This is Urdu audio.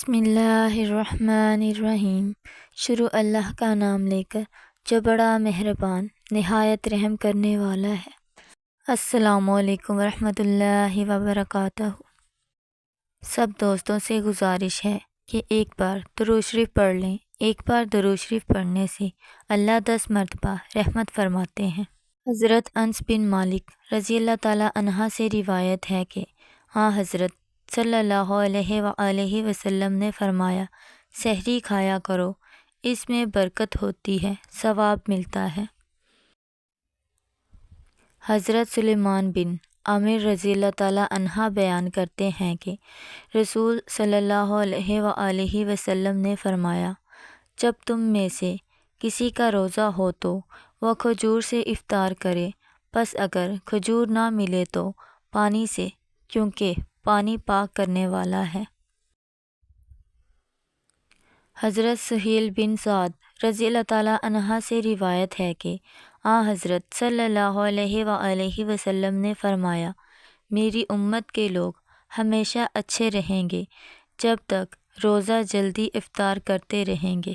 بسم اللہ الرحمن الرحیم۔ شروع اللہ کا نام لے کر جو بڑا مہربان نہایت رحم کرنے والا ہے۔ السلام علیکم ورحمۃ اللہ وبرکاتہ۔ سب دوستوں سے گزارش ہے کہ ایک بار درود شریف پڑھ لیں۔ ایک بار درود شریف پڑھنے سے اللہ 10 مرتبہ رحمت فرماتے ہیں۔ حضرت انس بن مالک رضی اللہ تعالیٰ عنہ سے روایت ہے کہ حضرت صلی اللہ علیہ وآلہ وسلم نے فرمایا، سحری کھایا کرو، اس میں برکت ہوتی ہے، ثواب ملتا ہے۔ حضرت سلیمان بن عامر رضی اللہ تعالیٰ عنہ بیان کرتے ہیں کہ رسول صلی اللہ علیہ وآلہ وسلم نے فرمایا، جب تم میں سے کسی کا روزہ ہو تو وہ کھجور سے افطار کرے، پس اگر کھجور نہ ملے تو پانی سے، کیونکہ پانی پاک کرنے والا ہے۔ حضرت سہیل بن سعد رضی اللہ تعالیٰ عنہ سے روایت ہے کہ حضرت صلی اللہ علیہ وآلہ وسلم نے فرمایا، میری امت کے لوگ ہمیشہ اچھے رہیں گے جب تک روزہ جلدی افطار کرتے رہیں گے۔